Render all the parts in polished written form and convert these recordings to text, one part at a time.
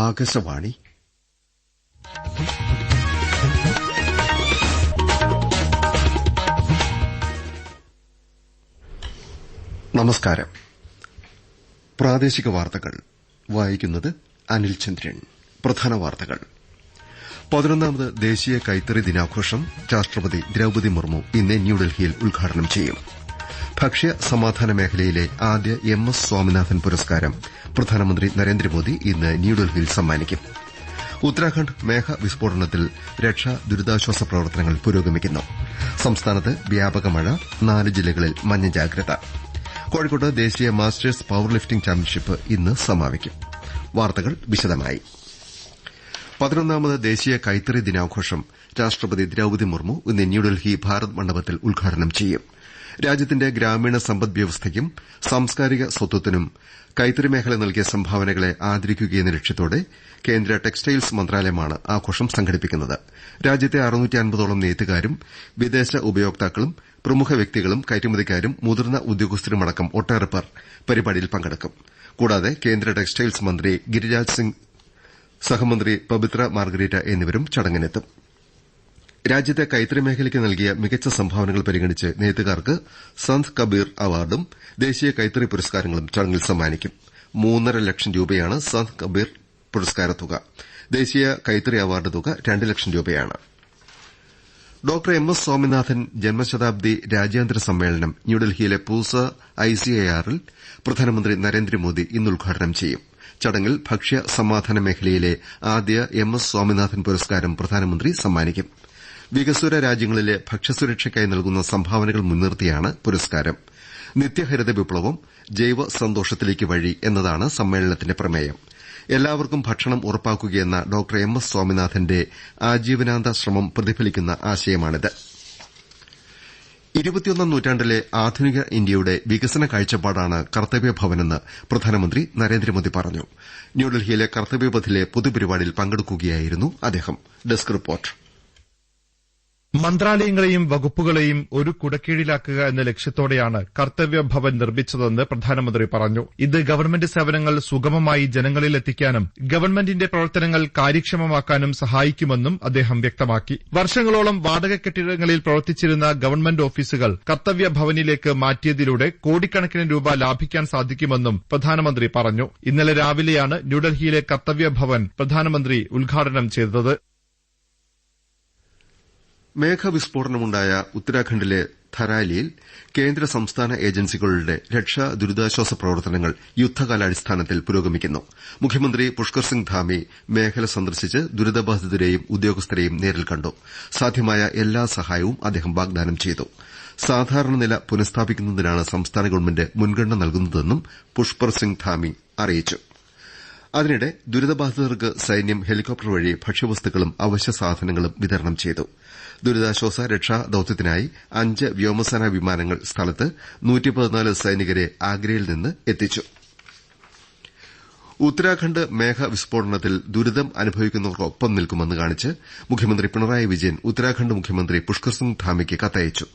ആകാശവാണി. നമസ്കാരം. പ്രാദേശിക വാർത്തകൾ വായിക്കുന്നത് അനിൽ ചന്ദ്രൻ. പ്രധാന വാർത്തകൾ. 11ാമത് ദേശീയ കൈത്തറി ദിനാഘോഷം രാഷ്ട്രപതി ദ്രൌപദി മുർമു ഇന്ന് ന്യൂഡൽഹിയിൽ ഉദ്ഘാടനം ചെയ്യും. ഭക്ഷ്യ സമാധാന മേഖലയിലെ ആദ്യ MS സ്വാമിനാഥൻ പുരസ്കാരം പ്രധാനമന്ത്രി നരേന്ദ്രമോദി ഇന്ന് ന്യൂഡൽഹിയിൽ സമ്മാനിക്കും. ഉത്തരാഖണ്ഡ് മേഘവിസ്ഫോടനത്തിൽ രക്ഷാ ദുരിതാശ്വാസ പ്രവർത്തനങ്ങൾ പുരോഗമിക്കുന്നു. സംസ്ഥാനത്ത് വ്യാപക മഴ, 4 ജില്ലകളിൽ മഞ്ഞ ജാഗ്രത. കോഴിക്കോട് ദേശീയ മാസ്റ്റേഴ്സ് പവർ ലിഫ്റ്റിംഗ് ചാമ്പ്യൻഷിപ്പ് ഇന്ന് സമാപിക്കും. വാർത്തകൾ വിശദമായി. 11ാമത് ദേശീയ കൈത്തറി ദിനാഘോഷം രാഷ്ട്രപതി ദ്രൌപദി മുർമു ഇന്ന് ന്യൂഡൽഹി ഭാരത് മണ്ഡപത്തിൽ ഉദ്ഘാടനം ചെയ്യും. രാജ്യത്തിന്റെ ഗ്രാമീണ സമ്പദ് വ്യവസ്ഥയ്ക്കും സാംസ്കാരിക സ്വത്വത്തിനും കൈത്തറി മേഖല നൽകിയ സംഭാവനകളെ ആദരിക്കുകയെന്ന ലക്ഷ്യത്തോടെ കേന്ദ്ര ടെക്സ്റ്റൈൽസ് മന്ത്രാലയമാണ് ആഘോഷം സംഘടിപ്പിക്കുന്നത്. രാജ്യത്തെ 650ഓളം നെയ്ത്തുകാരും വിദേശ ഉപയോക്താക്കളും പ്രമുഖ വ്യക്തികളും കയറ്റുമതിക്കാരും മുതിർന്ന ഉദ്യോഗസ്ഥരുമടക്കം ഒട്ടേറെ പേർ പരിപാടിയിൽ പങ്കെടുക്കും. കൂടാതെ കേന്ദ്ര ടെക്സ്റ്റൈൽസ് മന്ത്രി ഗിരിരാജ് സിംഗ്, സഹമന്ത്രി പബിത്ര മാർഗരീറ്റ എന്നിവരും ചടങ്ങിനെത്തും. രാജ്യത്തെ കൈത്തറി മേഖലയ്ക്ക് നൽകിയ മികച്ച സംഭാവനകൾ പരിഗണിച്ച് നെയ്ത്തുകാർക്ക് സന്ത് കബീർ അവാർഡും ദേശീയ കൈത്തറി പുരസ്കാരങ്ങളും ചടങ്ങിൽ സമ്മാനിക്കും. 3.5 ലക്ഷം രൂപയാണ് സന്ത് കബീർ പുരസ്കാരത്തുക. ദേശീയ കൈത്തറി അവാർഡ് തുക 2 ലക്ഷം രൂപയാണ്. ഡോക്ടർ MS സ്വാമിനാഥൻ ജന്മശതാബ്ദി രാജ്യാന്തര സമ്മേളനം ന്യൂഡൽഹിയിലെ പൂസ ICAR-ൽ പ്രധാനമന്ത്രി നരേന്ദ്രമോദി ഇന്ന് ഉദ്ഘാടനം ചെയ്യും. ചടങ്ങിൽ ഭക്ഷ്യ സമാധാന മേഖലയിലെ ആദ്യ MS സ്വാമിനാഥൻ പുരസ്കാരം പ്രധാനമന്ത്രി സമ്മാനിക്കും. വികസ്വര രാജ്യങ്ങളിലെ ഭക്ഷ്യസുരക്ഷയ്ക്കായി നൽകുന്ന സംഭാവനകൾ മുൻനിർത്തിയാണ് പുരസ്കാരം. നിത്യഹരിത വിപ്ലവം ജൈവ സന്തോഷത്തിലേക്ക് വഴി എന്നതാണ് സമ്മേളനത്തിന്റെ പ്രമേയം. എല്ലാവർക്കും ഭക്ഷണം ഉറപ്പാക്കുകയെന്ന ഡോക്ടർ MS സ്വാമിനാഥന്റെ ആജീവനാന്ത ശ്രമം പ്രതിഫലിക്കുന്ന ആശയമാണിത്. 21ാം നൂറ്റാണ്ടിലെ ആധുനിക ഇന്ത്യയുടെ വികസന കാഴ്ചപ്പാടാണ് കർത്തവ്യഭവനെന്ന് പ്രധാനമന്ത്രി നരേന്ദ്രമോദി പറഞ്ഞു. ന്യൂഡൽഹിയിലെ കർത്തവ്യപഥിലെ പൊതുപരിപാടിയിൽ പങ്കെടുക്കുകയായിരുന്നു അദ്ദേഹം. Desk report. മന്ത്രാലയങ്ങളെയും വകുപ്പുകളെയും ഒരു കുടക്കീഴിലാക്കുക എന്ന ലക്ഷ്യത്തോടെയാണ് കർത്തവ്യ ഭവൻ നിർമ്മിച്ചതെന്ന് പ്രധാനമന്ത്രി പറഞ്ഞു. ഇത് ഗവൺമെന്റ് സേവനങ്ങൾ സുഗമമായി ജനങ്ങളിലെത്തിക്കാനും ഗവൺമെന്റിന്റെ പ്രവർത്തനങ്ങൾ കാര്യക്ഷമമാക്കാനും സഹായിക്കുമെന്നും അദ്ദേഹം വ്യക്തമാക്കി. വർഷങ്ങളോളം വാടക കെട്ടിടങ്ങളിൽ പ്രവർത്തിച്ചിരുന്ന ഗവൺമെന്റ് ഓഫീസുകൾ കർത്തവ്യ ഭവനിലേക്ക് മാറ്റിയതിലൂടെ കോടിക്കണക്കിന് രൂപ ലാഭിക്കാൻ സാധിക്കുമെന്നും പ്രധാനമന്ത്രി പറഞ്ഞു. ഇന്നലെ രാവിലെയാണ് ന്യൂഡൽഹിയിലെ കർത്തവ്യ ഭവൻ പ്രധാനമന്ത്രി ഉദ്ഘാടനം ചെയ്തത്. മേഘവിസ്ഫോടനമുണ്ടായ ഉത്തരാഖണ്ഡിലെ ധരാലിയിൽ കേന്ദ്ര സംസ്ഥാന ഏജൻസികളുടെ രക്ഷാ ദുരിതാശ്വാസ പ്രവർത്തനങ്ങൾ യുദ്ധകാലാടിസ്ഥാനത്തിൽ പുരോഗമിക്കുന്നു. മുഖ്യമന്ത്രി പുഷ്കർ സിംഗ് ധാമി മേഖല സന്ദർശിച്ച് ദുരിതബാധിതരെയും ഉദ്യോഗസ്ഥരെയും നേരിൽ കണ്ടു. സാധ്യമായ എല്ലാ സഹായവും അദ്ദേഹം വാഗ്ദാനം ചെയ്തു. സാധാരണ നില പുനഃസ്ഥാപിക്കുന്നതിനാണ് സംസ്ഥാന ഗവൺമെന്റ് മുൻഗണന നൽകുന്നതെന്നും പുഷ്കർ സിംഗ് ധാമി അറിയിച്ചു. അതിനിടെ ദുരിതബാധിതർക്ക് സൈന്യം ഹെലികോപ്റ്റർ വഴി ഭക്ഷ്യവസ്തുക്കളും അവശ്യ സാധനങ്ങളും വിതരണം ചെയ്തു. ദുരിതാശ്വാസ രക്ഷാ ദൌത്യത്തിനായി 5 വ്യോമസേനാ വിമാനങ്ങൾ സ്ഥലത്ത് 114 സൈനികരെ ആഗ്രയിൽ നിന്ന് എത്തിച്ചു. ഉത്തരാഖണ്ഡ് മേഘവിസ്ഫോടനത്തിൽ ദുരിതം അനുഭവിക്കുന്നവർക്കൊപ്പം നിൽക്കുമെന്ന് കാണിച്ച് മുഖ്യമന്ത്രി പിണറായി വിജയൻ ഉത്തരാഖണ്ഡ് മുഖ്യമന്ത്രി പുഷ്കർ സിംഗ് ധാമിക്ക് കത്തയച്ചു.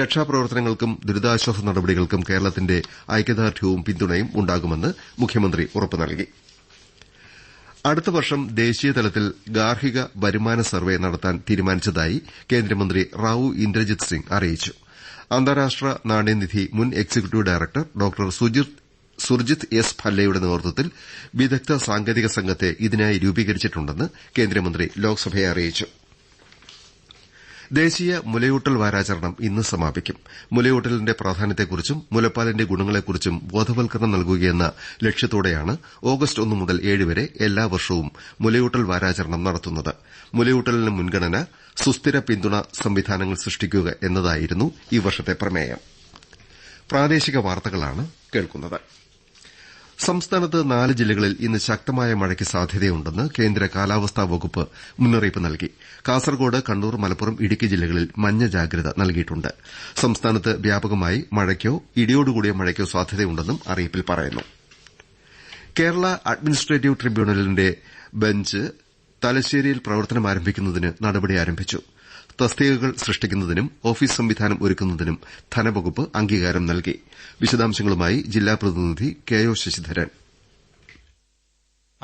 രക്ഷാപ്രവർത്തനങ്ങൾക്കും ദുരിതാശ്വാസ നടപടികൾക്കും കേരളത്തിന്റെ ഐക്യദാർഢ്യവും പിന്തുണയും ഉണ്ടാകുമെന്ന് മുഖ്യമന്ത്രി ഉറപ്പു നൽകി. അടുത്ത വർഷം ദേശീയതലത്തിൽ ഗാർഹിക വരുമാന സർവേ നടത്താൻ തീരുമാനിച്ചതായി കേന്ദ്രമന്ത്രി റാവു ഇന്ദ്രജിത് സിംഗ് അറിയിച്ചു. അന്താരാഷ്ട്ര നാണ്യനിധി മുൻ executive director doctor Surjit S. ഭല്ലയുടെ നേതൃത്വത്തിൽ വിദഗ്ധ സാങ്കേതിക സംഘത്തെ ഇതിനായി രൂപീകരിച്ചിട്ടുണ്ടെന്ന് കേന്ദ്രമന്ത്രി ലോക്സഭയെ അറിയിച്ചു. ദേശീയ മുലയൂട്ടൽ വാരാചരണം ഇന്ന് സമാപിക്കും. മുലയൂട്ടലിന്റെ പ്രാധാന്യത്തെക്കുറിച്ചും മുലപ്പാലിന്റെ ഗുണങ്ങളെക്കുറിച്ചും ബോധവൽക്കരണം നൽകുകയെന്ന ലക്ഷ്യത്തോടെയാണ് ഓഗസ്റ്റ് 1 മുതൽ 7 വരെ എല്ലാ വർഷവും മുലയൂട്ടൽ വാരാചരണം നടത്തുന്നത്. മുലയൂട്ടലിന് മുൻഗണന, സുസ്ഥിര പിന്തുണ സംവിധാനങ്ങൾ സൃഷ്ടിക്കുക എന്നതായിരുന്നു ഈ വർഷത്തെ പ്രമേയം. പ്രാദേശിക വാർത്തകളാണ് കേൾക്കുന്നത്. സംസ്ഥാനത്ത് 4 ജില്ലകളിൽ ഇന്ന് ശക്തമായ മഴയ്ക്ക് സാധ്യതയുണ്ടെന്ന് കേന്ദ്ര കാലാവസ്ഥാ വകുപ്പ് മുന്നറിയിപ്പ് നൽകി. കാസർകോട്, കണ്ണൂർ, മലപ്പുറം, ഇടുക്കി ജില്ലകളിൽ മഞ്ഞ ജാഗ്രത നൽകിയിട്ടുണ്ട്. സംസ്ഥാനത്ത് വ്യാപകമായി മഴയ്ക്കോ ഇടിയോടുകൂടിയ മഴയ്ക്കോ സാധ്യതയുണ്ടെന്നും അറിയിപ്പിൽ പറയുന്നു. കേരള അഡ്മിനിസ്ട്രേറ്റീവ് ട്രിബ്യൂണലിന്റെ ബെഞ്ച് തലശ്ശേരിയിൽ പ്രവർത്തനമാരംഭിക്കുന്നതിന് നടപടി ആരംഭിച്ചു. തസ്തികകൾ സൃഷ്ടിക്കുന്നതിനും ഓഫീസ് സംവിധാനം ഒരുക്കുന്നതിനും ധനവകുപ്പ് അംഗീകാരം നൽകി. വിശദാംശങ്ങളുമായി ജില്ലാ പ്രതിനിധി KO ശശിധരൻ.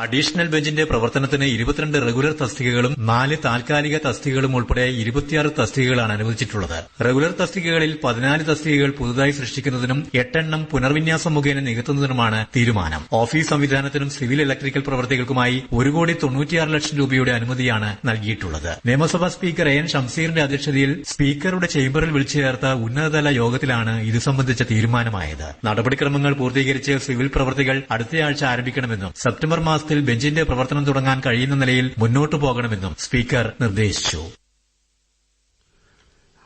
അഡീഷണൽ ബെഞ്ചിന്റെ പ്രവർത്തനത്തിന് 22 റെഗുലർ തസ്തികകളും 4 താൽക്കാലിക തസ്തികകളും ഉൾപ്പെടെ 26 തസ്തികകളാണ് അനുവദിച്ചിട്ടുള്ളത്. റെഗുലർ തസ്തികകളിൽ 14 തസ്തികകൾ പുതുതായി സൃഷ്ടിക്കുന്നതിനും 8 എണ്ണം പുനർവിന്യാസം മുഖേന നികത്തുന്നതിനുമാണ് തീരുമാനം. ഓഫീസ് സംവിധാനത്തിനും സിവിൽ ഇലക്ട്രിക്കൽ പ്രവൃത്തികൾക്കുമായി 1,96,00,000 രൂപയുടെ അനുമതിയാണ് നൽകിയിട്ടുള്ളത്. നിയമസഭാ സ്പീക്കർ എൻ ഷംസീറിന്റെ അധ്യക്ഷതയിൽ സ്പീക്കറുടെ ചേംബറിൽ വിളിച്ചു ചേർത്ത ഉന്നതതല യോഗത്തിലാണ് ഇത് സംബന്ധിച്ച തീരുമാനമായത്. നടപടിക്രമങ്ങൾ പൂർത്തീകരിച്ച് സിവിൽ പ്രവൃത്തികൾ അടുത്തയാഴ്ച ആരംഭിക്കണമെന്നും സെപ്റ്റംബർ മാസത്തിൽ ബെഞ്ചിന്റെ പ്രവർത്തനം തുടങ്ങാൻ കഴിയുന്ന നിലയിൽ മുന്നോട്ടു പോകണമെന്നും സ്പീക്കർ നിർദ്ദേശിച്ചു.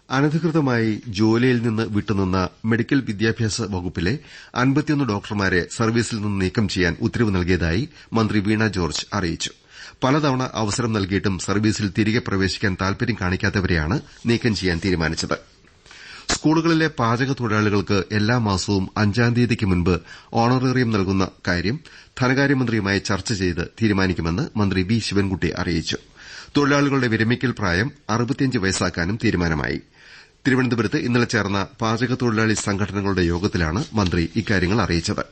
അനധികൃതമായി ജോലിയിൽ നിന്ന് വിട്ടുനിന്ന മെഡിക്കൽ വിദ്യാഭ്യാസ വകുപ്പിലെ 51 ഡോക്ടർമാരെ സർവീസിൽ നിന്ന് നീക്കം ചെയ്യാൻ ഉത്തരവ് നൽകിയതായി മന്ത്രി വീണ ജോർജ് അറിയിച്ചു. പലതവണ അവസരം നൽകിയിട്ടും സർവീസിൽ തിരികെ പ്രവേശിക്കാൻ താൽപര്യം കാണിക്കാത്തവരെയാണ് നീക്കം ചെയ്യാൻ തീരുമാനിച്ചത്. സ്കൂളുകളിലെ പാചക തൊഴിലാളികൾക്ക് എല്ലാ മാസവും 5-ാം തീയതിക്ക് മുൻപ് ഓണറേറിയം നൽകുന്ന കാര്യം ധനകാര്യമന്ത്രിയുമായി ചർച്ച ചെയ്ത് തീരുമാനിക്കുമെന്ന് മന്ത്രി വി ശിവൻകുട്ടി അറിയിച്ചു. തൊഴിലാളികളുടെ വിരമിക്കൽ പ്രായം 65 വയസ്സാക്കാനും തീരുമാനമായി. തിരുവനന്തപുരത്ത് ഇന്നലെ ചേർന്ന പാചക തൊഴിലാളി സംഘടനകളുടെ യോഗത്തിലാണ് മന്ത്രി ഇക്കാര്യങ്ങൾ അറിയിച്ചത്.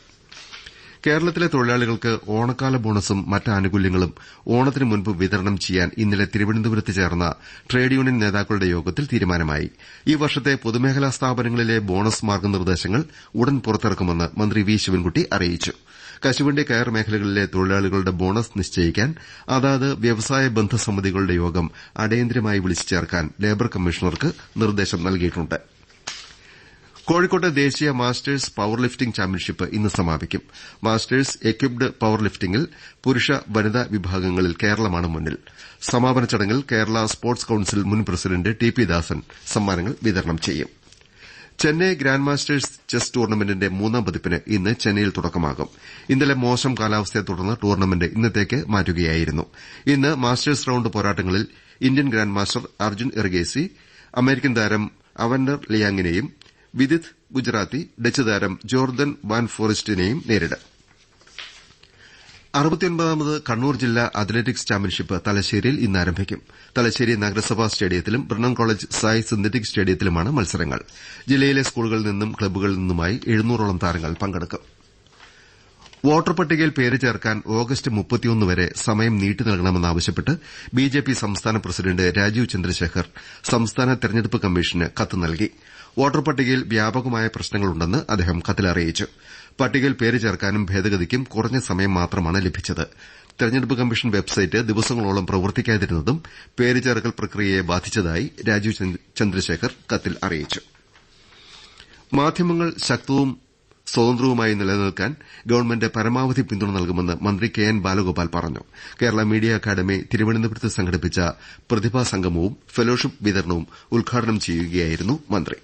കേരളത്തിലെ തൊഴിലാളികൾക്ക് ഓണക്കാല ബോണസും മറ്റ് ആനുകൂല്യങ്ങളും ഓണത്തിന് മുൻപ് വിതരണം ചെയ്യാൻ ഇന്നലെ തിരുവനന്തപുരത്ത് ചേർന്ന ട്രേഡ് യൂണിയൻ നേതാക്കളുടെ യോഗത്തിൽ തീരുമാനമായി. ഈ വർഷത്തെ പൊതുമേഖലാ സ്ഥാപനങ്ങളിലെ ബോണസ് മാർഗ്ഗനിർദ്ദേശങ്ങൾ ഉടൻ പുറത്തിറക്കുമെന്ന് മന്ത്രി വി ശിവൻകുട്ടി അറിയിച്ചു. കശുവണ്ടി കയർ മേഖലകളിലെ തൊഴിലാളികളുടെ ബോണസ് നിശ്ചയിക്കാൻ അതാത് വ്യവസായ ബന്ധ സമിതികളുടെ യോഗം അടിയന്തരമായി വിളിച്ചു ചേർക്കാൻ ലേബർ കമ്മീഷണർക്ക് നിർദ്ദേശം നൽകിയിട്ടുണ്ട്. കോഴിക്കോട്ട് ദേശീയ മാസ്റ്റേഴ്സ് പവർ ലിഫ്റ്റിംഗ് ചാമ്പ്യൻഷിപ്പ് ഇന്ന് സമാപിക്കും. മാസ്റ്റേഴ്സ് എക്വിപ്ഡ് പവർ ലിഫ്റ്റിംഗിൽ പുരുഷ വനിതാ വിഭാഗങ്ങളിൽ കേരളമാണ് മുന്നിൽ. സമാപന ചടങ്ങിൽ കേരള സ്പോർട്സ് കൌൺസിൽ മുൻ പ്രസിഡന്റ് ടി പി ദാസൻ സമ്മാനങ്ങൾ വിതരണം ചെയ്യും. ചെന്നൈ ഗ്രാൻഡ് മാസ്റ്റേഴ്സ് ചെസ് ടൂർണമെന്റിന്റെ 3-ാം പതിപ്പിന് ഇന്ന് ചെന്നൈയിൽ തുടക്കമാകും. ഇന്നലെ മോശം കാലാവസ്ഥയെ തുടർന്ന് ടൂർണമെന്റ് ഇന്നത്തേക്ക് മാറ്റുകയായിരുന്നു. ഇന്ന് മാസ്റ്റേഴ്സ് റൌണ്ട് പോരാട്ടങ്ങളിൽ Indian grand master Arjun Erigaisi American താരം അവൻഡർ ലിയാങ്ങിനെയും വിദിത് ഗുജറാത്തി ഡച്ച് താരം ജോർദൻ വാൻ ഫോറസ്റ്റിനെയും നേരിടും. 69ാമത് കണ്ണൂർ ജില്ലാ അത്ലറ്റിക്സ് ചാമ്പ്യൻഷിപ്പ് തലശ്ശേരിയിൽ ഇന്ന് ആരംഭിക്കും. തലശ്ശേരി നഗരസഭാ സ്റ്റേഡിയത്തിലും ബ്രണ്ണൻ കോളേജ് സായ് സിന്തറ്റിക് സ്റ്റേഡിയത്തിലുമാണ് മത്സരങ്ങൾ. ജില്ലയിലെ സ്കൂളുകളിൽ നിന്നും ക്ലബ്ബുകളിൽ നിന്നുമായി 700ഓളം താരങ്ങൾ പങ്കെടുക്കും. വോട്ടർ പട്ടികയിൽ പേര് ചേർക്കാൻ ഓഗസ്റ്റ് 31 വരെ സമയം നീട്ടി നൽകണമെന്നാവശ്യപ്പെട്ട് ബിജെപി സംസ്ഥാന പ്രസിഡന്റ് രാജീവ് ചന്ദ്രശേഖർ സംസ്ഥാന തെരഞ്ഞെടുപ്പ് കമ്മീഷന് കത്ത് നൽകി. വോട്ടർ പട്ടികയിൽ വ്യാപകമായ പ്രശ്നങ്ങളുണ്ടെന്ന് അദ്ദേഹം കത്തിൽ അറിയിച്ചു. പട്ടികയിൽ പേര് ചേർക്കാനും ഭേദഗതിക്കും കുറഞ്ഞ സമയം മാത്രമാണ് ലഭിച്ചത്. തെരഞ്ഞെടുപ്പ് കമ്മീഷൻ വെബ്സൈറ്റ് ദിവസങ്ങളോളം പ്രവർത്തിക്കാതിരുന്നതും പേര് ചേർക്കൽ പ്രക്രിയയെ ബാധിച്ചതായി രാജീവ് ചന്ദ്രശേഖർ കത്തിൽ അറിയിച്ചു. മാധ്യമങ്ങൾ ശക്തവും സ്വതന്ത്രവുമായി നിലനിൽക്കാൻ ഗവൺമെന്റ് പരമാവധി പിന്തുണ നൽകുമെന്ന് മന്ത്രി കെ എൻ ബാലഗോപാൽ പറഞ്ഞു. കേരള മീഡിയ അക്കാദമി തിരുവനന്തപുരത്ത് സംഘടിപ്പിച്ച പ്രതിഭാ സംഗമവും ഫെലോഷിപ്പ് വിതരണവും ഉദ്ഘാടനം ചെയ്യുകയായിരുന്നു മന്ത്രി.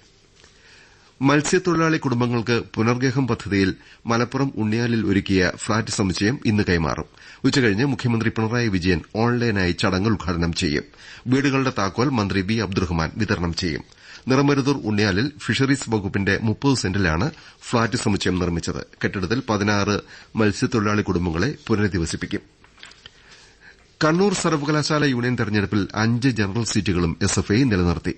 മത്സ്യത്തൊഴിലാളി കുടുംബങ്ങൾക്ക് പുനർഗേഹം പദ്ധതിയിൽ മലപ്പുറം ഉണ്ണിയാലിൽ ഒരുക്കിയ ഫ്ളാറ്റ് സമുച്ചയം ഇന്ന് കൈമാറും. ഉച്ചകഴിഞ്ഞ് മുഖ്യമന്ത്രി പിണറായി വിജയൻ ഓൺലൈനായി ചടങ്ങ് ഉദ്ഘാടനം ചെയ്യും. വീടുകളുടെ താക്കോൽ മന്ത്രി വി അബ്ദുറഹ്മാൻ വിതരണം ചെയ്യും. നിറമരുതൂർ ഉണ്ണിയാലിൽ ഫിഷറീസ് വകുപ്പിന്റെ 30 സെന്റിലാണ് ഫ്ളാറ്റ് സമുച്ചയം നിർമ്മിച്ചത്. കെട്ടിടത്തിൽ 16 മത്സ്യത്തൊഴിലാളി കുടുംബങ്ങളെ പുനരധിവസിപ്പിക്കും. കണ്ണൂർ സർവകലാശാല യൂണിയൻ തെരഞ്ഞെടുപ്പിൽ 5 ജനറൽ സീറ്റുകളും എസ്എഫ്ഐ നിലനിർത്തി.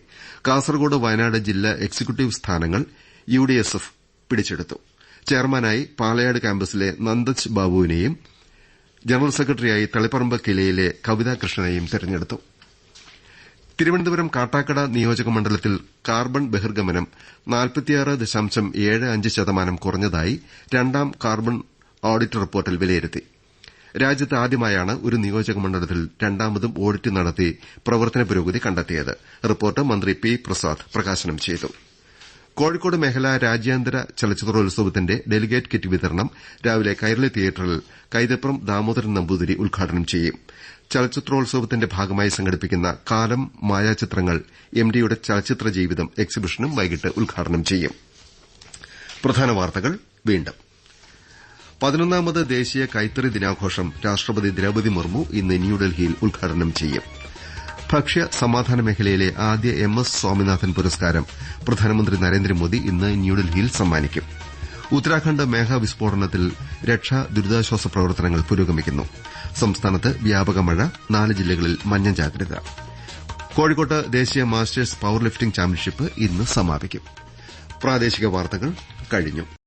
കാസർകോട് വയനാട് ജില്ലാ എക്സിക്യൂട്ടീവ് സ്ഥാനങ്ങൾ യുഡിഎസ്എഫ് പിടിച്ചെടുത്തു. ചെയർമാനായി പാലയാട് ക്യാമ്പസിലെ നന്ദജ് ബാബുവിനെയും ജനറൽ സെക്രട്ടറിയായി തളിപ്പറമ്പ് കിലയിലെ കവിതാ കൃഷ്ണനെയും തെരഞ്ഞെടുത്തു. തിരുവനന്തപുരം കാട്ടാക്കട നിയോജക മണ്ഡലത്തിൽ കാർബൺ ബഹിർഗമനം 46.75% കുറഞ്ഞതായി 2ാം കാർബൺ ഓഡിറ്റ് റിപ്പോർട്ടിൽ വിലയിരുത്തി. രാജ്യത്ത് ആദ്യമായാണ് ഒരു നിയോജക മണ്ഡലത്തിൽ 2ാമതും ഓഡിറ്റ് നടത്തി പ്രവർത്തന പുരോഗതി കണ്ടെത്തിയത്. റിപ്പോർട്ട് മന്ത്രി പി പ്രസാദ് പ്രകാശനം ചെയ്തു. കോഴിക്കോട് മേഖല രാജ്യാന്തര ചലച്ചിത്രോത്സവത്തിന്റെ ഡെലിഗേറ്റ് കിറ്റ് വിതരണം രാവിലെ കൈരളി തിയേറ്ററിൽ കൈതപ്രം ദാമോദരൻ നമ്പൂതിരി ഉദ്ഘാടനം ചെയ്യും. ചലച്ചിത്രോത്സവത്തിന്റെ ഭാഗമായി സംഘടിപ്പിക്കുന്ന കാലം മായാചിത്രങ്ങൾ എംഡിയുടെ ചലച്ചിത്ര ജീവിതം എക്സിബിഷനും വൈകിട്ട് ഉദ്ഘാടനം ചെയ്യും. പ്രധാന വാർത്തകൾ വീണ്ടും. 11ാമത് ദേശീയ കൈത്തറി ദിനാഘോഷം രാഷ്ട്രപതി ദ്രൌപദി മുർമു ഇന്ന് ന്യൂഡൽഹിയിൽ ഉദ്ഘാടനം ചെയ്യും. ഭക്ഷ്യ സമാധാന മേഖലയിലെ ആദ്യ MS സ്വാമിനാഥൻ പുരസ്കാരം പ്രധാനമന്ത്രി നരേന്ദ്രമോദി ഇന്ന് ന്യൂഡൽഹിയിൽ സമ്മാനിക്കും. ഉത്തരാഖണ്ഡ് മേഘവിസ്ഫോടനത്തിൽ രക്ഷാ ദുരിതാശ്വാസ പ്രവർത്തനങ്ങൾ പുരോഗമിക്കുന്നു. സംസ്ഥാനത്ത് വ്യാപക മഴ, 4 ജില്ലകളിൽ മഞ്ഞ ജാഗ്രത. കോഴിക്കോട്ട് ദേശീയ മാസ്റ്റേഴ്സ് പവർ ലിഫ്റ്റിംഗ് ചാമ്പ്യൻഷിപ്പ് ഇന്ന് സമാപിക്കും. പ്രാദേശിക വാർത്തകൾ കഴിഞ്ഞു.